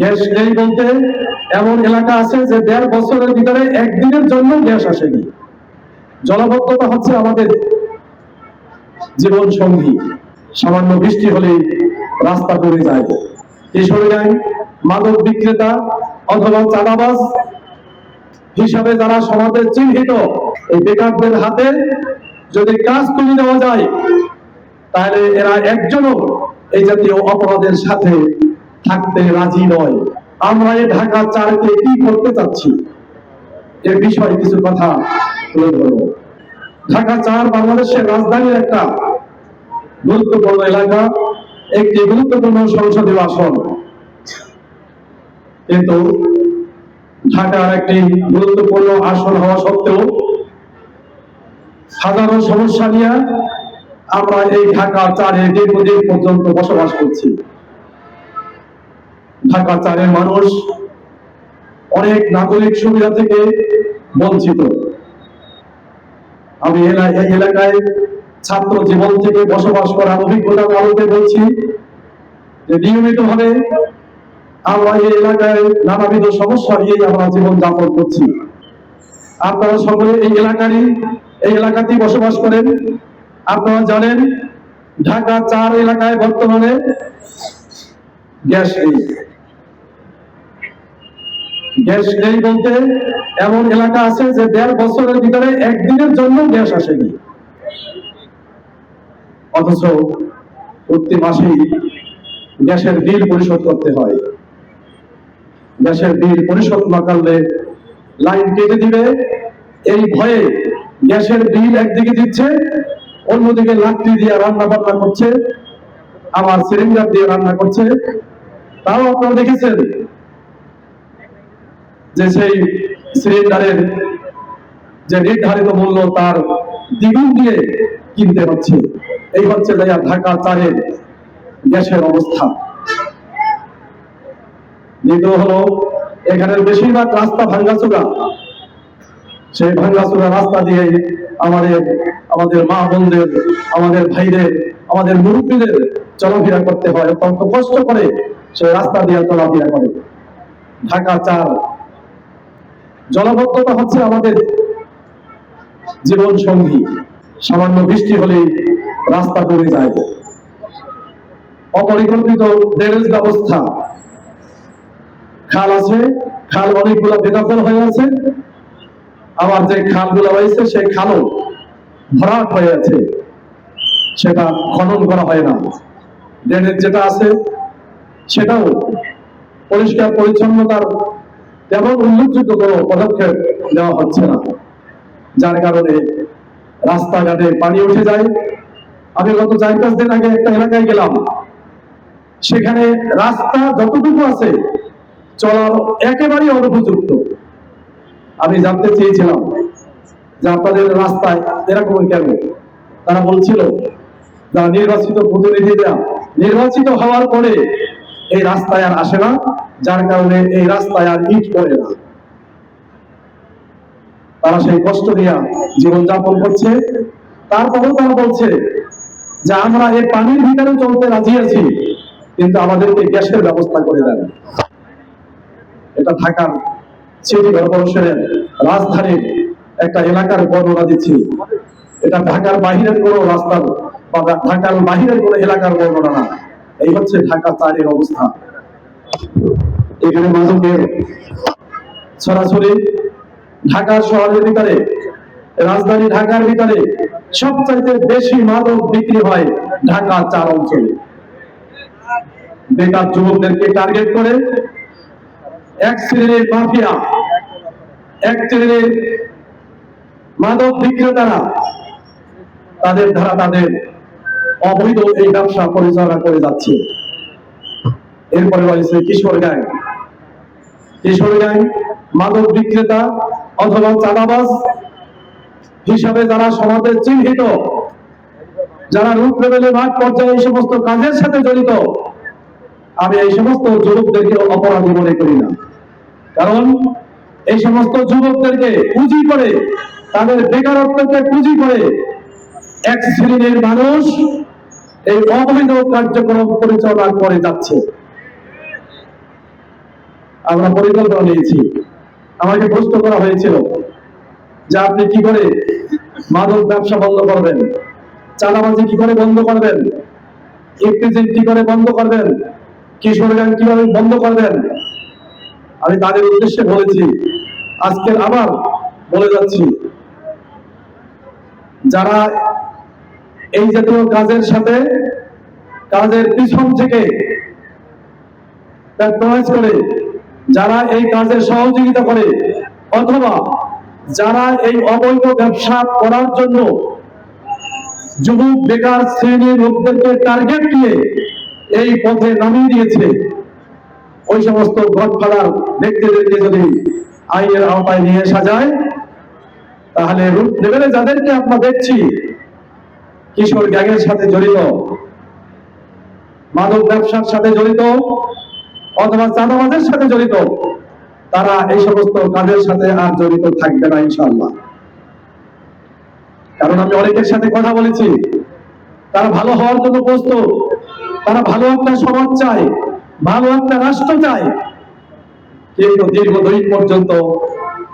Gas নেই বলতে এমন এলাকা আছে যে ১.৫ বছরের ভিতরে একদিনের জন্য গ্যাস আসেনি। জলাবদ্ধতা হচ্ছে আমাদের জীবন সঙ্গী। সামান্য বৃষ্টি হলেই রাস্তা পড়ে যায়। কিশোরগঞ্জ মাদক বিক্রেতা অথবা চাঁদাবাজ হিসাবে যারা সমাজে চিহ্নিত, এই বেকারদের হাতে যদি কাজ তুলে দেওয়া যায় তাহলে এরা একজনও এই জাতীয় অপরাধের সাথে থাকতে রাজি নয়। আমরা এই ঢাকা ৪-কে কি করতে চাচ্ছি এ বিষয়ে কিছু কথা তুলে ধরব। ঢাকা ৪ বাংলাদেশের রাজধানীর একটা গুরুত্বপূর্ণ এলাকা, একটি গুরুত্বপূর্ণ সংসদীয় আসন। কিন্তু ঢাকার একটি গুরুত্বপূর্ণ আসন হওয়া সত্ত্বেও সাধারণ সমস্যা নিয়ে আমরা এই ঢাকা ৪-এ দীর্ঘদিন পর্যন্ত বসবাস করছি। ঢাকা ৪-এর মানুষ অনেক নাগরিক সুবিধা থেকে বঞ্চিত। আমি এই এলাকায় ছাত্র জীবন থেকে বসবাস করার অভিজ্ঞতার আলোকে বলছি যে নিয়মিতভাবে আমরা এই এলাকায় নানাবিধ সমস্যা নিয়ে আমরা জীবন যাপন করছি। আপনারা সকলে এই এলাকাতেই বসবাস করেন। আপনারা জানেন ঢাকা ৪ এলাকায় বর্তমানে গ্যাস নেই। গ্যাস নেই বলতে এমন এলাকা আছে যে ১.৫ বছরের ভিতরে একদিনের জন্য গ্যাস আসেনি। অথচ প্রতি মাসেই গ্যাসের বিল পরিশোধ করতে হয়। গ্যাসের বিল পরিশোধ না করলে লাইন কেটে দিবে, এই ভয়ে গ্যাসের বিল একদিকে দিচ্ছে, অন্যদিকে লাকড়ি দিয়ে রান্না বান্না করছে, আবার সিলিন্ডার দিয়ে রান্না করছে। তাও আপনারা দেখেছেন যে সেই সিলিন্ডারের যে নির্ধারিত মূল্য তার দ্বিগুণ দিয়ে কিনতে হচ্ছে। এই হচ্ছে ঢাকা ৪-এর গ্যাসের অবস্থা। দ্বিতীয় হলো এখানের বেশিরভাগ রাস্তা ভাঙ্গাচোরা। সেই ভাঙ্গাচোরা রাস্তা দিয়ে আমাদের মা বোনদের, আমাদের ভাইদের, আমাদের মুরব্বীদের চলাফেরা করতে হয়, অত্যন্ত কষ্ট করে সেই রাস্তা দিয়ে চলাফেরা করে। ঢাকা ৪ জলাবদ্ধতা হচ্ছে আমাদের জীবন সঙ্গী। সামান্য বৃষ্টি হলেই রাস্তা পড়ে যায়। অপরিকল্পিত ড্রেনেজ ব্যবস্থা, খাল আছে, খাল অনেকগুলো বেদখল হয়ে আছে, আবার যে খালগুলো হয়েছে সেই খালও ভরাট হয়ে আছে, সেটা খনন করা হয় না। ড্রেনেজ যেটা আছে সেটাও পরিষ্কার পরিচ্ছন্নতার তেমন উল্লেখযোগ্য কোনো পদক্ষেপ নেওয়া হচ্ছে না, যার কারণে রাস্তাঘাটে পানি উঠে যায়। আমি গত ৪-৫ দিন আগে একটা এলাকায় গেলাম, সেখানে রাস্তা যতটুকু আছে চলার একেবারেই অনুপযুক্ত। আমি জানতে চেয়েছিলাম যে আপনাদের রাস্তায় এরকম কেন? তারা বলছিল যারা নির্বাচিত প্রতিনিধিরা নির্বাচিত হওয়ার পরে এই রাস্তায় আর আসে না, যার কারণে এই রাস্তায় আর ইট পড়ে না। তারা সেই কষ্ট নিয়ে জীবনযাপন করছে। তারপরেও তারা বলছে যে আমরা এই পানির ভিতরে চলতে রাজি আছি, কিন্তু আমাদেরকে গ্যাসের ব্যবস্থা করে দেন। এটা ঢাকার সিটি কর্পোরেশনের রাজধানীর একটা এলাকার বর্ণনা দিচ্ছি। এটা ঢাকার বাহিরের কোনো রাস্তার বা ঢাকার বাহিরের কোনো এলাকার বর্ণনা না। এই হচ্ছে ঢাকা ৪-এর অবস্থা। এখানে মাদকের ছড়াছড়ি ঢাকা শহরের ভিতরে, রাজধানী ঢাকার ভিতরে সবচাইতে বেশি মাদক বিক্রি হয় ঢাকা ৪ অঞ্চলে। বেকার যুবকদেরকে টার্গেট করে এক শ্রেণীর মাফিয়া, এক শ্রেণীর মাদক বিক্রেতারা তাদের ধারা তাদের অবৈধ এই ব্যবসা পরিচালনা করে যাচ্ছে। এরপরে রয়েছে কিশোরগঞ্জ মাদক বিক্রেতা অথবা চাঁদাবাজ হিসাবে যারা সমাজে চিহ্নিত, যারা রুট লেভেলে মাঠ পর্যায়ে এই সমস্ত কাজের সাথে জড়িত, আমি এই সমস্ত যুবকদেরকে অপরাধী মনে করি না। কারণ এই সমস্ত যুবকদেরকে পুঁজি করে, তাদের বেকারত্বকে পুঁজি করে এক শ্রেণীর মানুষ এই অবৈধ কার্যক্রম পরিচালনা করে যাচ্ছে। আমরা পরিকল্পনা নিয়েছি। আমাকে প্রশ্ন করা হয়েছিল যে আপনি কি করে মাদক ব্যবসা বন্ধ করবেন, চাঁদাবাজি কি করে বন্ধ করবেন, ইফটিজিং কি করে বন্ধ করবেন, কিশোর গ্যাং কিভাবে বন্ধ করবেন। আমি তাদের উদ্দেশ্যে বলেছি, আজকে আবার বলে যাচ্ছি, যারা এই জাতীয় কাজের সাথে কাজের পিছন থেকে প্যাট্রোনাইজ করে, যারা এই কাজের সহযোগিতা করে, অথবা যারা এই অবৈধ ব্যবসা করার জন্য যুবক বেকার শ্রেণীর লোকদেরকে টার্গেট দিয়ে এই পথে নামিয়ে দিয়েছে, ওই সমস্ত গডফাদার ব্যক্তিদেরকে যদি আইনের আওতায় নিয়ে আসা যায়, তাহলে রুট লেভেলে যাদেরকে আমরা দেখছি কিশোর গ্যাংয়ের সাথে জড়িত, মাদক ব্যবসার সাথে জড়িত, অথবা চাঁদাবাজের সাথে জড়িত, তারা এই সমস্ত কাজের সাথে আর জড়িত থাকবে না ইনশাআল্লাহ। কারণ আমি অনেকের সাথে কথা বলেছি, তারা ভালো হওয়ার জন্য প্রস্তুত, তারা ভালো একটা সমাজ চায়, ভালো একটা রাষ্ট্র চায়, কিন্তু দীর্ঘদিন পর্যন্ত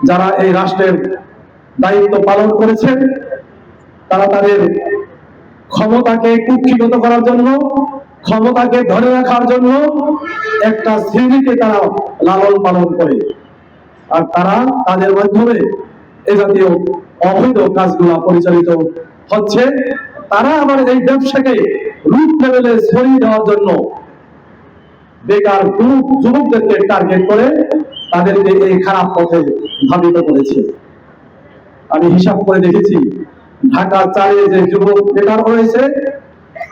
যারা এই রাষ্ট্রের দায়িত্ব পালন করেছেন, তারা তাদের ক্ষমতাকে কুক্ষিগত করার জন্য, ক্ষমতাকে ধরে রাখার জন্য একটা শ্রেণীকে তারা লালন পালন করে, আর তারা তাদের মাধ্যমে এ জাতীয় অবৈধ কাজগুলা পরিচালিত হচ্ছে। তারা আবার এই ব্যবসাকে রুট লেভেলে ছড়িয়ে দেওয়ার জন্য বেকার যুবকদেরকে টার্গেট করে তাদেরকে এই খারাপ পথে ধাবিত করেছে। আমি হিসাব করে দেখেছি, ঢাকা 4-এ যে যুবক বেকার হয়েছে,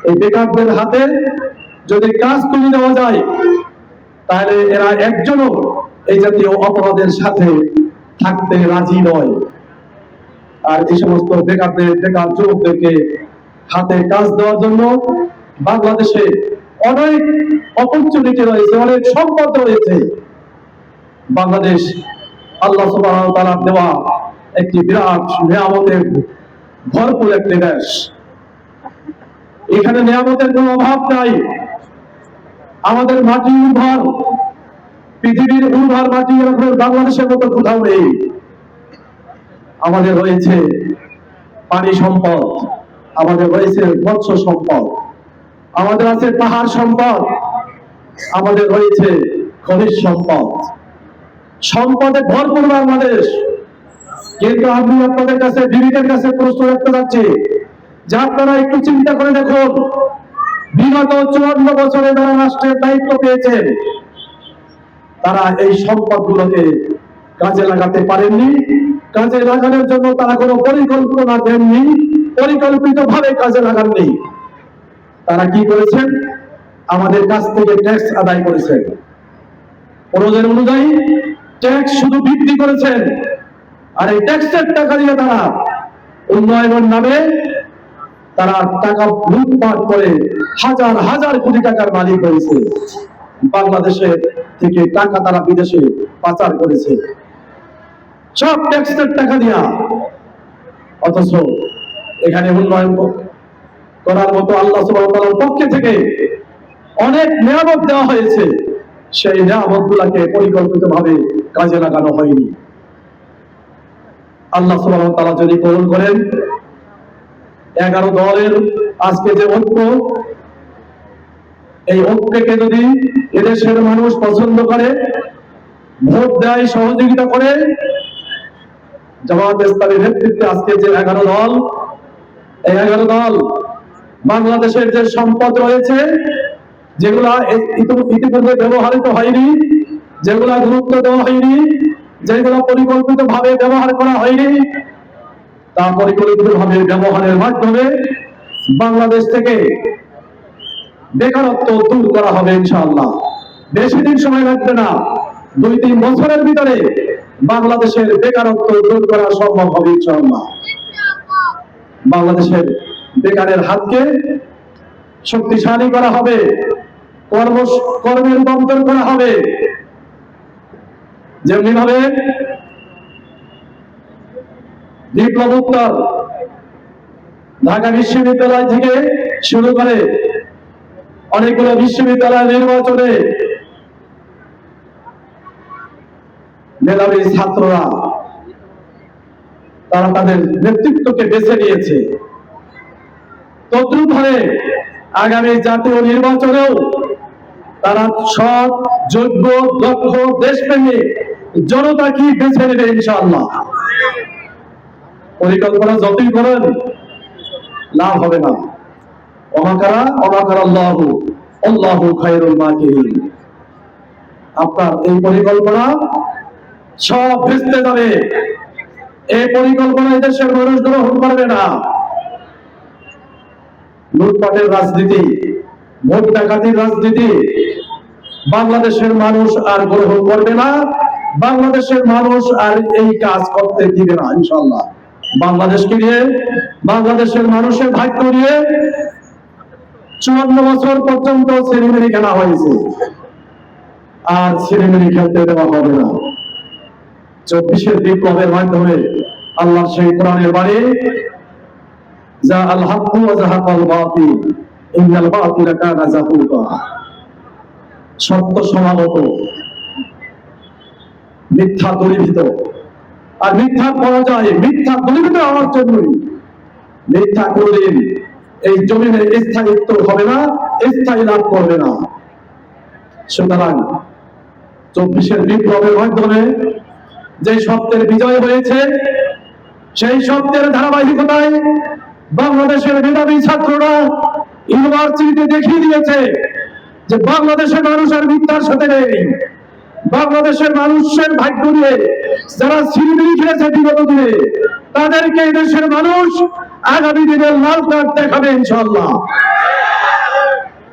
এই বেকারদের হাতে যদি কাজ তুলে দেওয়া যায়, তাহলে এরা একজনও এই জাতীয় অপরাধের সাথে থাকতে রাজি নয়। আর এই সমস্ত বেকার যুবকদেরকে হাতে কাজ দেওয়ার জন্য বাংলাদেশে অনেক অপরচুনিটি রয়েছে, অনেক সম্পদ রয়েছে। বাংলাদেশ আল্লাহ সুবহানাহু ওয়া তাআলার দেওয়া একটি বিরাট নিয়ামতের ভরপুর একটি দেশ। এখানে নিয়ামতের কোনো অভাব নাই। আমাদের মাটি উর্বর, পৃথিবীর উর্বর মাটি এরকম বাংলাদেশের মতো কোথাও নেই। আমাদের রয়েছে পানি সম্পদ, আমাদের রয়েছে মৎস্য সম্পদ, আমাদের আছে পাহাড় সম্পদ, আমাদের রয়েছে খনিজ সম্পদ, সম্পদে ভরপুর বাংলাদেশ। কিন্তু আমি আপনাদের কাছে, বিবেকের কাছে প্রশ্ন রাখতে চাচ্ছি যে আপনারা একটু চিন্তা করে দেখুন, বিগত 54 বছরে যারা রাষ্ট্রের দায়িত্ব পেয়েছেন, তারা এই সম্পদগুলোকে কাজে লাগাতে পারেননি। কাজে লাগানোর জন্য তারা কোনো পরিকল্পনা দেননি, পরিকল্পিতভাবে কাজে লাগাননি। তারা কি করেছেন? আমাদের কাছ থেকে ট্যাক্স আদায় করেছেন, প্রয়োজন অনুযায়ী ট্যাক্স শুধু বৃদ্ধি করেছেন। আর এই ট্যাক্সের টাকা দিয়ে তারা উন্নয়নের নামে তারা টাকা লুটপাট করে হাজার হাজার কোটি টাকার মালিক হয়েছে। বাংলাদেশের থেকে টাকা তারা বিদেশে পাচার করেছে, সব ট্যাক্সের টাকা দিয়া। অথচ এখানে উন্নয়ন করার মতো আল্লাহ সুবহানাহু ওয়া তাআলার পক্ষ থেকে অনেক নিয়ামত দেওয়া হয়েছে, সেই নিয়ামত গুলাকে পরিকল্পিতভাবে কাজে লাগানো হয়নি। আল্লাহ সুবহানাহু ওয়া তাআলা যদি কবুল করেন, 11 দলের আজকে যে ঐক্য, এই ঐক্যকে যদি এদেশের মানুষ পছন্দ করে, ভোট দেয়, সহযোগিতা করে, জামায়াতে ইসলামীর নেতৃত্বে আজকে যে 11 দল, এই 11 দল বাংলাদেশের যে সম্পদ রয়েছে, যেগুলা ইতিপূর্বে ব্যবহৃত হয়নি, যেগুলা গুরুত্ব দেওয়া হয়নি, যেগুলো পরিকল্পিতভাবে ব্যবহার করা হয়নি, তা পরিকল্পিতভাবে ব্যবহারের মাধ্যমে বাংলাদেশ থেকে বেকারত্ব দূর করা হবে ইনশাআল্লাহ। বেশি দিন সময় লাগবে না, 2-3 বছরের ভিতরে বাংলাদেশের বেকারত্ব দূর করা সম্ভব হবে ইনশাআল্লাহ। বাংলাদেশের বেকারের হাতকে শক্তিশালী করা হবে, কর্মে রূপান্তর করা হবে। যেমনি ভাবে বিপ্লবোত্তর ঢাকা বিশ্ববিদ্যালয় থেকে শুরু করে অনেকগুলো বিশ্ববিদ্যালয় নির্বাচনে মেধাবী ছাত্ররা তারা তাদের নেতৃত্বকে বেছে নিয়েছে। তদ্রুপভাবে আগামী জাতীয় নির্বাচনেও তারা সৎ, যোগ্য, দক্ষ, দেশপ্রেমী জনতা কি বেছে নেবে ইনশাআল্লাহ। পরিকল্পনা যতই করেন লাভ হবে না। আল্লাহু খায়রুল মাকিরিন। আপনার এই পরিকল্পনা সব ভেস্তে যাবে। এই পরিকল্পনা দেশের মানুষ গ্রহণ করবে না। লুটপাটের রাজনীতি, ভোট ডাকাতির রাজনীতি বাংলাদেশের মানুষ আর গ্রহণ করবে না। বাংলাদেশের মানুষ আর এই কাজ করতে দিবে না ইনশাআল্লাহ। বাংলাদেশকে নিয়ে, বাংলাদেশের মানুষের ভাগ্য নিয়ে 54 বছর পর্যন্ত সিনেমিনি খেলা হয়েছে, আর সিনেমিনি খেলতে দেওয়া হবে না। 24-এর বিপ্লবের মাধ্যমে আল্লাহ সেই কোরআনের বাণী, যা আল হাক্কু ওয়া যাহাকাল বাতিল ইন্নাল বাতিলা কানা যাহুকা। সত্য সমাগত, মিথ্যা দূরীভূত। আর মিথ্যার পরাজয়, মিথ্যা দূরীভূত হওয়ার জন্যই মিথ্যা কোনদিন এই জমিনে স্থায়িত্ব হবে না, স্থায়ী লাভ করবে না। সুতরাং 24-এর বিপ্লবের মাধ্যমে যে সত্যের বিজয় হয়েছে, সেই সত্যের ধারাবাহিকতায় বাংলাদেশের মেধাবী ছাত্ররা ইউনিভার্সিটিতে দেখিয়ে দিয়েছে যে বাংলাদেশের মানুষ আর মিথ্যার সাথে নেই। বাংলাদেশের মানুষের ভাগ্য নিয়ে যারা সিনেমিনি খেলেছে বিগত দিনে, তাদেরকে দেশের মানুষ আগামী দিনে লাল কার্ড দেখাবে ইনশাআল্লাহ।